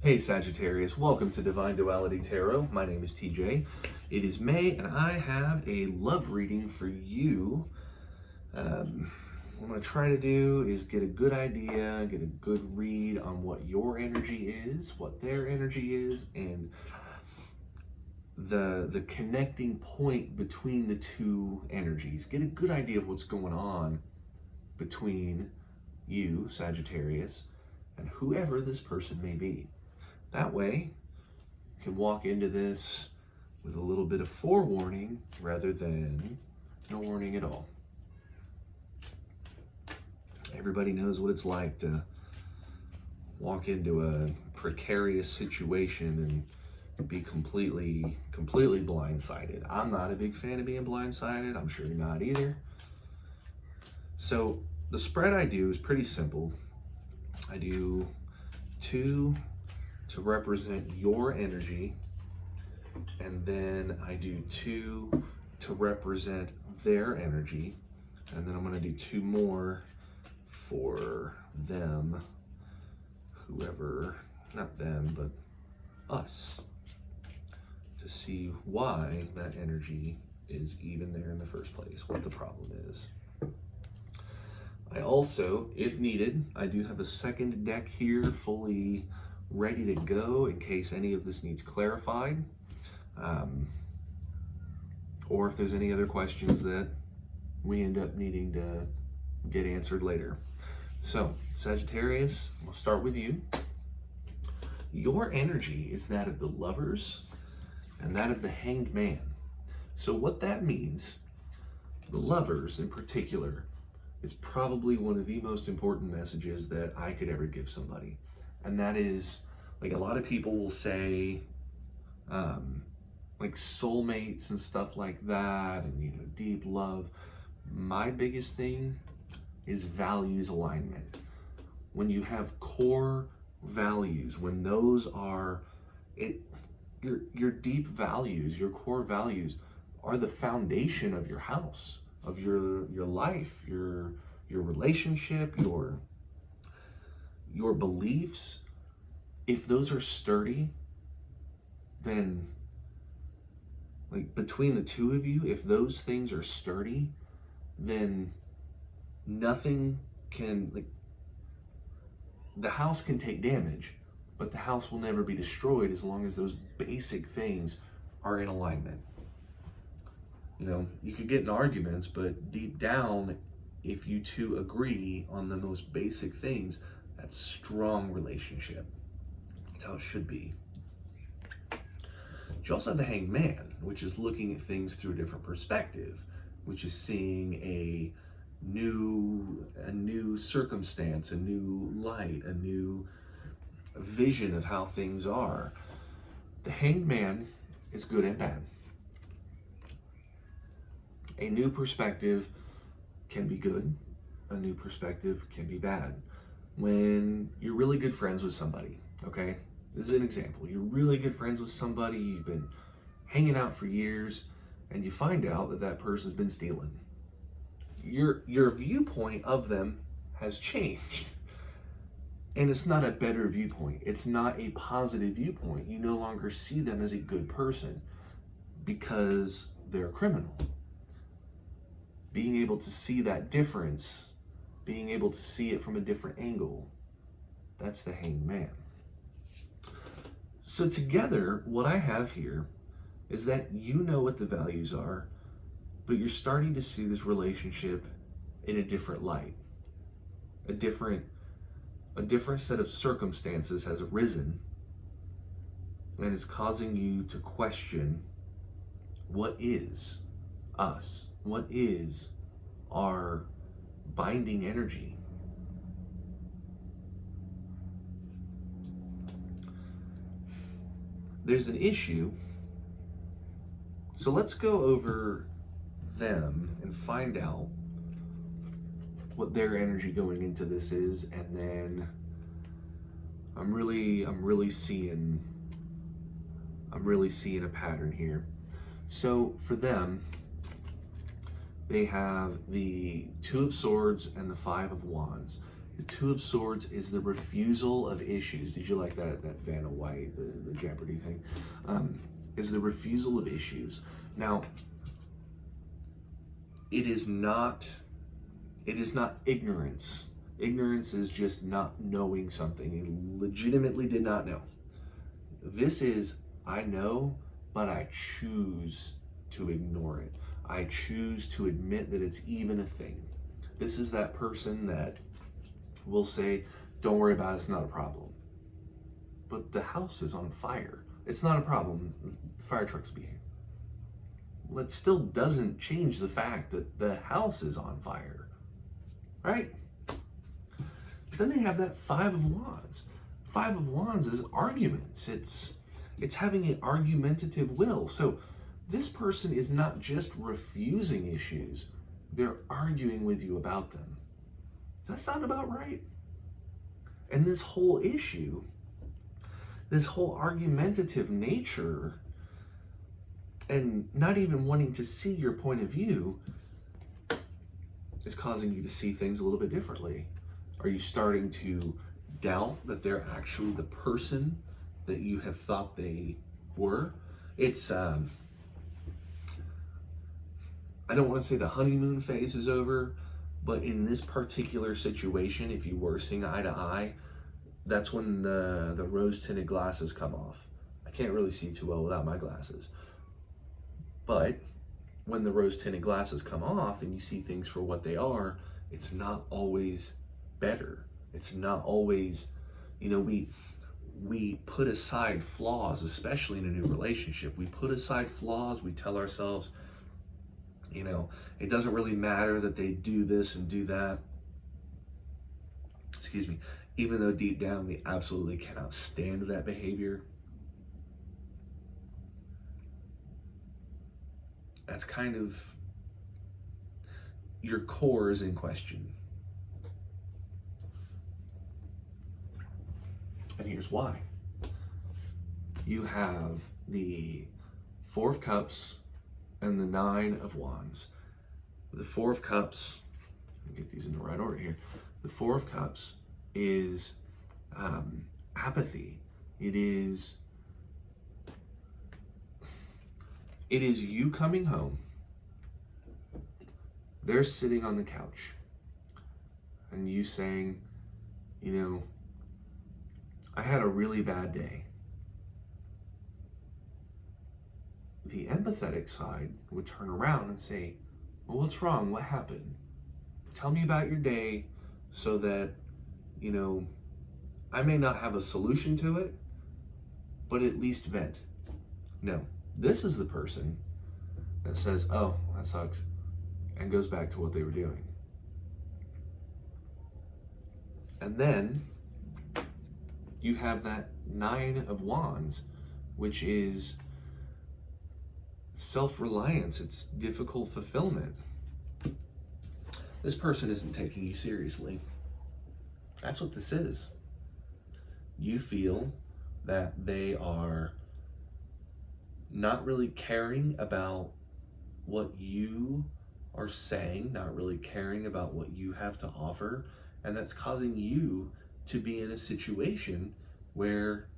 Hey Sagittarius, welcome to Divine Duality Tarot. My name is TJ. It is May and I have a love reading for you. What I'm going to try to do is get a good idea, get a good read on what your energy is, what their energy is, and the connecting point between the two energies. Get a good idea of what's going on between you, Sagittarius, and whoever this person may be. That way, you can walk into this with a little bit of forewarning rather than no warning at all. Everybody knows what it's like to walk into a precarious situation and be completely blindsided. I'm not a big fan of being blindsided. I'm sure you're not either. So the spread I do is pretty simple. I do 2 to represent your energy, and then I do 2 to represent their energy, and then I'm going to do 2 more for them, whoever, not them, but us, to see why that energy is even there in the first place, what the problem is. I also, if needed, I do have a second deck here fully ready to go in case any of this needs clarified, or if there's any other questions that we end up needing to get answered later. So, Sagittarius, we'll start with you. Your energy is that of the Lovers and that of the Hanged Man. So what that means, the Lovers in particular, is probably one of the most important messages that I could ever give somebody. And that is, like, a lot of people will say, like soulmates and stuff like that, and, you know, deep love. My biggest thing is values alignment. When you have core values, when those are, your deep values, your core values are the foundation of your house, of your life, your relationship, your beliefs. If those are sturdy, then, like, between the two of you, if those things are sturdy, then nothing can, like, the house can take damage, but the house will never be destroyed as long as those basic things are in alignment. You know, you could get in arguments, but deep down, if you two agree on the most basic things, that's strong relationship. That's how it should be. You also have the Hanged Man, which is looking at things through a different perspective, which is seeing a new circumstance, a new light, a new vision of how things are. The Hanged Man is good and bad. A new perspective can be good. A new perspective can be bad. When you're really good friends with somebody, okay? This is an example. You're really good friends with somebody, you've been hanging out for years, and you find out that that person's been stealing. Your viewpoint of them has changed. And it's not a better viewpoint. It's not a positive viewpoint. You no longer see them as a good person because they're a criminal. Being able to see that difference, being able to see it from a different angle, that's the Hanged Man. So together, what I have here is that you know what the values are, but you're starting to see this relationship in a different light. A different set of circumstances has arisen and is causing you to question what is us, what is our binding energy. There's an issue, so let's go over them and find out what their energy going into this is, and then I'm really seeing a pattern here. So for them, they have the 2 of Swords and the 5 of Wands. The Two of Swords is the refusal of issues. Did you like that Vanna White, the Jeopardy thing? Is the refusal of issues. Now, it is not ignorance. Ignorance is just not knowing something. You legitimately did not know. This is, I know, but I choose to ignore it. I choose to admit that it's even a thing. This is that person that will say, don't worry about it, it's not a problem. But the house is on fire. It's not a problem. The fire trucks will be here. Well, it still doesn't change the fact that the house is on fire, right? But then they have that Five of Wands. Five of Wands is arguments. It's having an argumentative will. So this person is not just refusing issues, they're arguing with you about them. Does that sound about right? And this whole issue, this whole argumentative nature, and not even wanting to see your point of view, is causing you to see things a little bit differently. Are you starting to doubt that they're actually the person that you have thought they were? It's, I don't want to say the honeymoon phase is over, but in this particular situation, if you were seeing eye to eye, that's when the rose-tinted glasses come off. I can't really see too well without my glasses. But when the rose-tinted glasses come off and you see things for what they are, it's not always better. It's not always, we put aside flaws, especially in a new relationship. We put aside flaws. We tell ourselves, it doesn't really matter that they do this and do that. Excuse me. Even though deep down we absolutely cannot stand that behavior. That's kind of, your core is in question. And here's why. You have the Four of Cups and the Nine of Wands. The Four of Cups, let me get these in the right order here. The Four of Cups is apathy. It is you coming home. They're sitting on the couch and you saying, I had a really bad day. The empathetic side would turn around and say, well, what's wrong? What happened? Tell me about your day so that, I may not have a solution to it, but at least vent. No, this is the person that says, oh, that sucks, and goes back to what they were doing. And then you have that Nine of Wands, which is self-reliance. It's difficult fulfillment. This person isn't taking you seriously. That's what this is. You feel that they are not really caring about what you are saying, not really caring about what you have to offer, and that's causing you to be in a situation where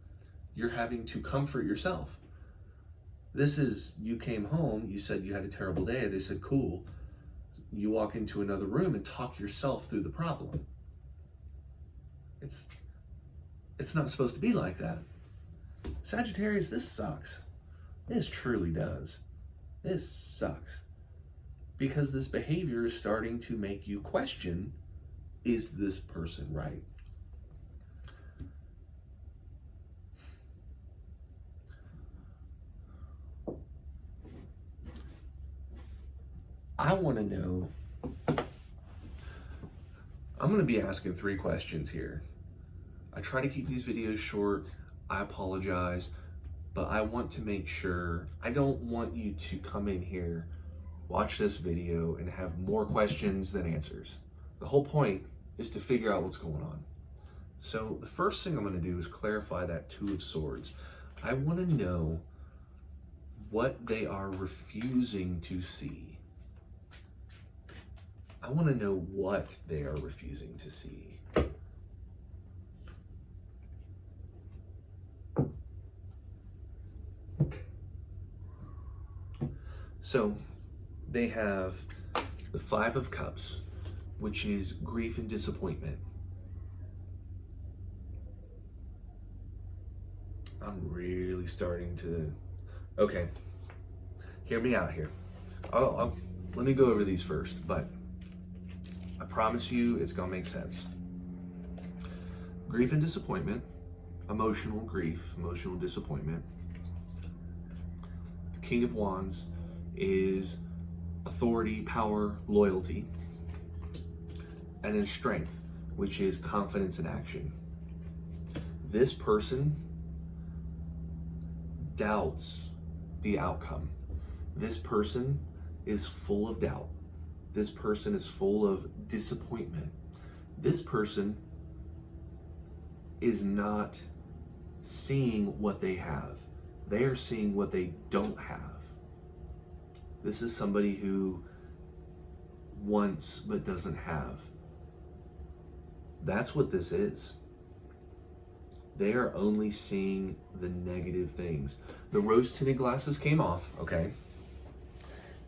you're having to comfort yourself. This is, you came home, you said you had a terrible day, they said, cool. You walk into another room and talk yourself through the problem. It's not supposed to be like that. Sagittarius, this sucks. This truly does. This sucks. Because this behavior is starting to make you question, is this person right? I want to know, I'm going to be asking 3 questions here. I try to keep these videos short. I apologize, but I want to make sure, I don't want you to come in here, watch this video, and have more questions than answers. The whole point is to figure out what's going on. So the first thing I'm going to do is clarify that Two of Swords. I want to know what they are refusing to see. I want to know what they are refusing to see. So they have the Five of Cups, which is grief and disappointment. I'm really starting to, okay, hear me out here. Let me go over these first, but I promise you it's gonna make sense. Grief and disappointment, emotional grief, emotional disappointment. The King of Wands is authority, power, loyalty. And then strength, which is confidence and action. This person doubts the outcome. This person is full of doubt. This person is full of disappointment. This person is not seeing what they have. They are seeing what they don't have. This is somebody who wants but doesn't have. That's what this is. They are only seeing the negative things. The rose-tinted glasses came off, okay?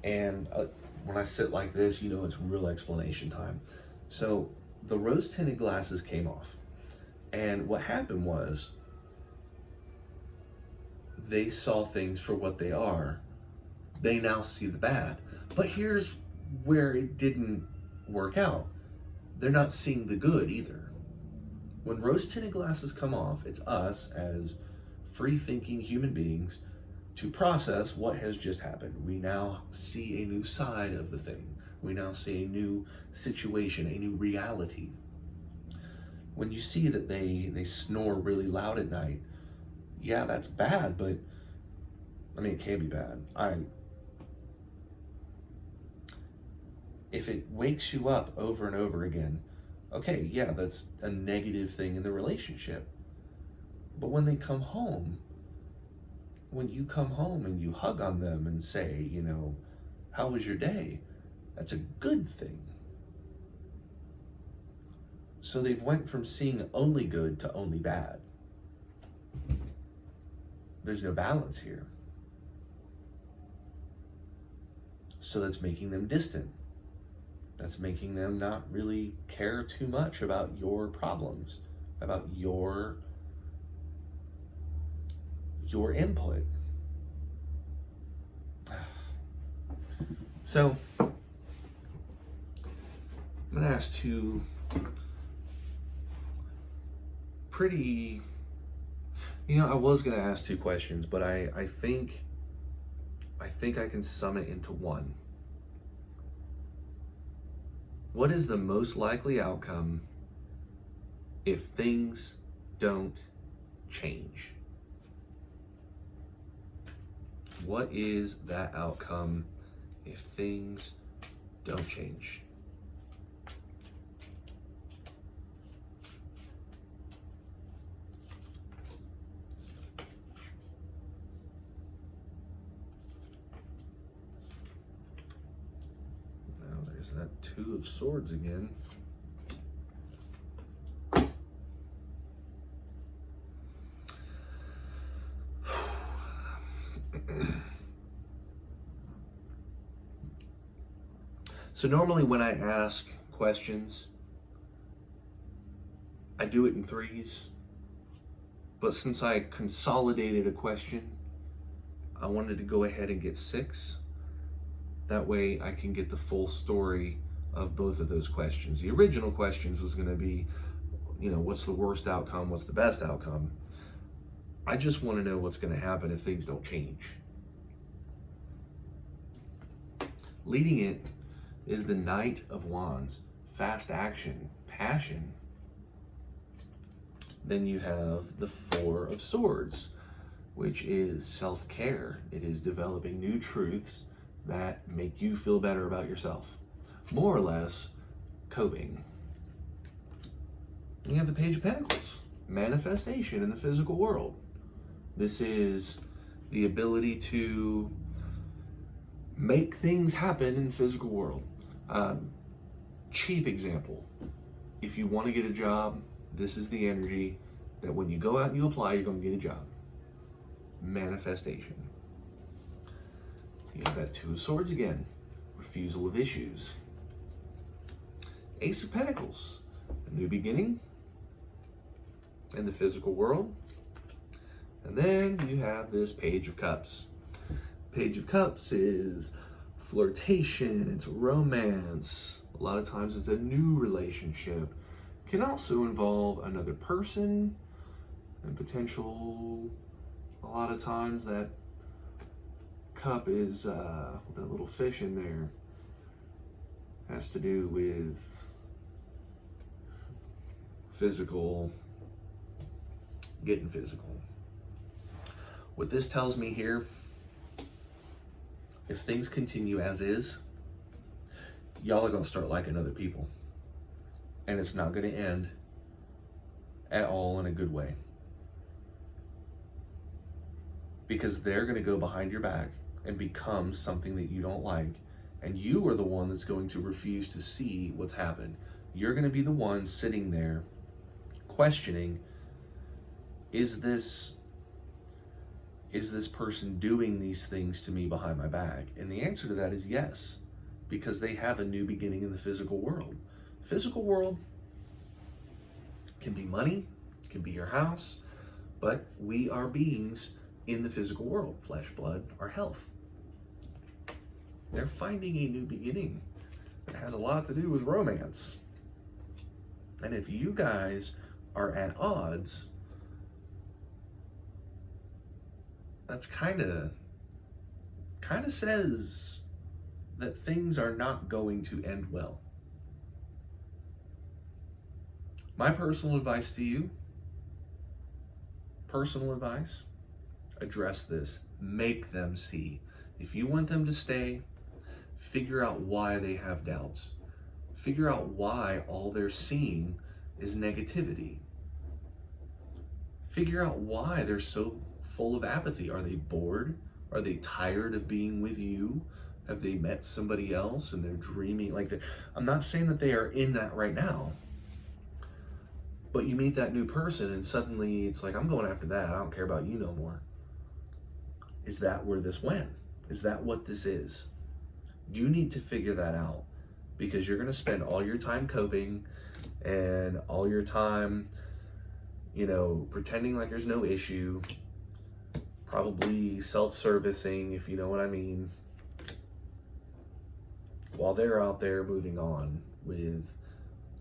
And when I sit like this, you know it's real explanation time. So the rose-tinted glasses came off. And what happened was they saw things for what they are. They now see the bad. But here's where it didn't work out. They're not seeing the good either. When rose-tinted glasses come off, it's us as free-thinking human beings to process what has just happened. We now see a new side of the thing. We now see a new situation, a new reality. When you see that they snore really loud at night, yeah, that's bad, but I mean, it can be bad. If it wakes you up over and over again, okay, yeah, that's a negative thing in the relationship. But when they come home, when you come home and you hug on them and say, you know, how was your day? That's a good thing. So they've went from seeing only good to only bad. There's no balance here. So that's making them distant. That's making them not really care too much about your problems, about your input. So I'm gonna ask two pretty, you know, I was gonna ask two questions, but I think I can sum it into one. What is the most likely outcome if things don't change? What is that outcome if things don't change? Now there's that Two of Swords again. So normally when I ask questions, I do it in threes, but since I consolidated a question, I wanted to go ahead and get 6. That way I can get the full story of both of those questions. The original questions was going to be, you know, what's the worst outcome? What's the best outcome? I just want to know what's going to happen if things don't change. Leading it is the Knight of Wands, fast action, passion. Then you have the Four of Swords, which is self-care. It is developing new truths that make you feel better about yourself. More or less, coping. You have the Page of Pentacles, manifestation in the physical world. This is the ability to make things happen in the physical world. Cheap example. If you want to get a job, this is the energy that when you go out and you apply, you're going to get a job. Manifestation. You have that Two of Swords again, refusal of issues. Ace of Pentacles, a new beginning in the physical world. And then you have this Page of Cups. Page of Cups is flirtation, it's romance. A lot of times it's a new relationship. Can also involve another person and potential. A lot of times that cup is, that little fish in there has to do with physical, getting physical. What this tells me here, if things continue as is, y'all are gonna start liking other people. And it's not gonna end at all in a good way. Because they're gonna go behind your back and become something that you don't like. And you are the one that's going to refuse to see what's happened. You're gonna be the one sitting there questioning, is this person doing these things to me behind my back? And the answer to that is yes, because they have a new beginning in the physical world. Physical world can be money, can be your house, but we are beings in the physical world. Flesh, blood, our health. They're finding a new beginning that has a lot to do with romance. And if you guys are at odds, that's kind of says that things are not going to end well. My personal advice to you, address this. Make them see. If you want them to stay, figure out why they have doubts. Figure out why all they're seeing is negativity. Figure out why they're so full of apathy. Are they bored? Are they tired of being with you? Have they met somebody else and they're dreaming? I'm not saying that they are in that right now, but you meet that new person and suddenly it's like, I'm going after that. I don't care about you no more. Is that where this went? Is that what this is? You need to figure that out, because you're going to spend all your time coping and all your time, pretending like there's no issue, probably self-servicing, if you know what I mean, while they're out there moving on with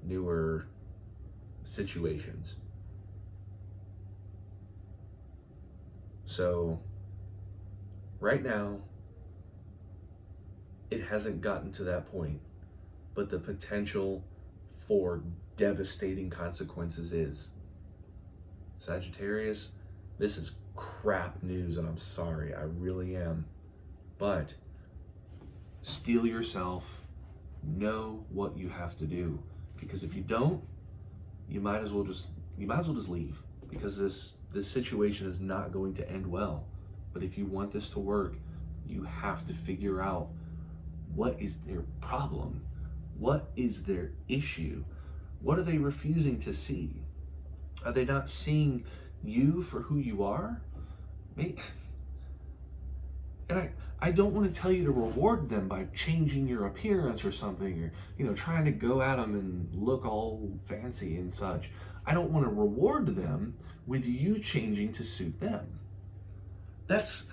newer situations. So right now, it hasn't gotten to that point, but the potential for devastating consequences is. Sagittarius, this is crap news, and I'm sorry, I really am. But steel yourself, know what you have to do, because if you don't, you might as well just leave, because this situation is not going to end well. But if you want this to work, you have to figure out, what is their problem? What is their issue? What are they refusing to see? Are they not seeing you for who you are? And I don't want to tell you to reward them by changing your appearance or something, or trying to go at them and look all fancy and such. I don't want to reward them with you changing to suit them. That's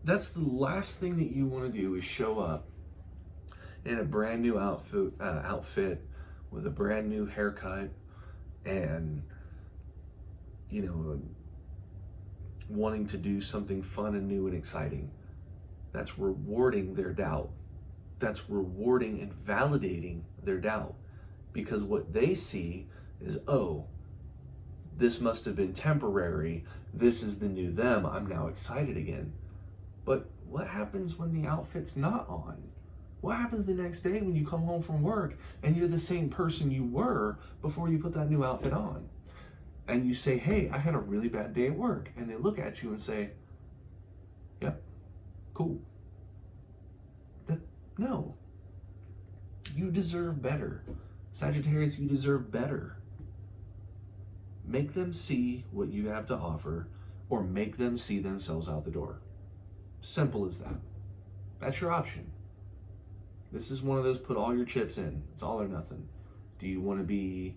the last thing that you want to do, is show up in a brand new outfit with a brand new haircut and wanting to do something fun and new and exciting. That's rewarding their doubt. That's rewarding and validating their doubt, because what they see is, oh, this must have been temporary. This is the new them. I'm now excited again. But what happens when the outfit's not on? What happens the next day when you come home from work and you're the same person you were before you put that new outfit on? And you say, hey, I had a really bad day at work. And they look at you and say, yep, cool. No. You deserve better. Sagittarius, you deserve better. Make them see what you have to offer, or make them see themselves out the door. Simple as that. That's your option. This is one of those put all your chips in. It's all or nothing. Do you want to be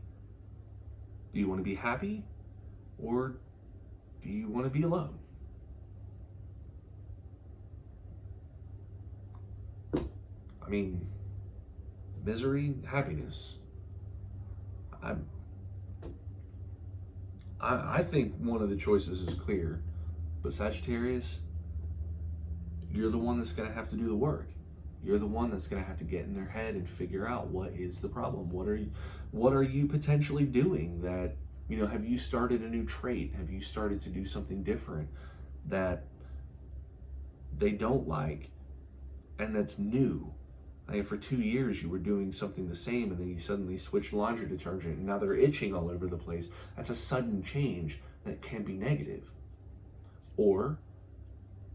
happy, or do you want to be alone? I mean, misery, happiness. I think one of the choices is clear, but Sagittarius, you're the one that's going to have to do the work. You're the one that's going to have to get in their head and figure out what is the problem. What are you potentially doing that, have you started a new trait? Have you started to do something different that they don't like and that's new? Like for 2 years you were doing something the same and then you suddenly switched laundry detergent and now they're itching all over the place. That's a sudden change that can be negative. Or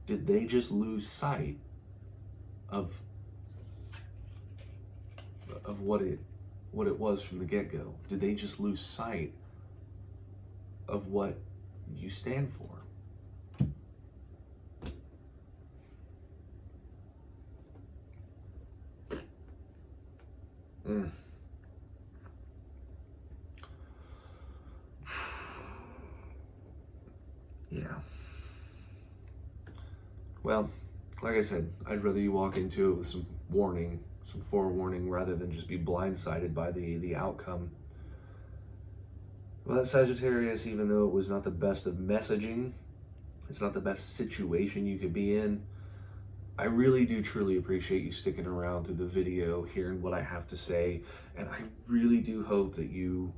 did they just lose sight of what it was from the get-go? Did they just lose sight of what you stand for? Yeah. Well, like I said, I'd rather you walk into it with some warning, some forewarning, rather than just be blindsided by the outcome. Well, Sagittarius, even though it was not the best of messaging, it's not the best situation you could be in, I really do truly appreciate you sticking around through the video, hearing what I have to say, and I really do hope that you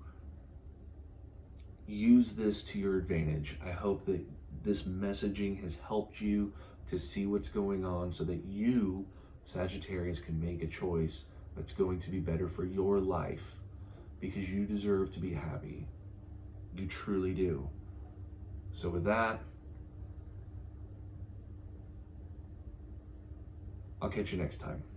use this to your advantage. I hope that this messaging has helped you to see what's going on so that you, Sagittarius, can make a choice that's going to be better for your life, because you deserve to be happy. You truly do. So with that, I'll catch you next time.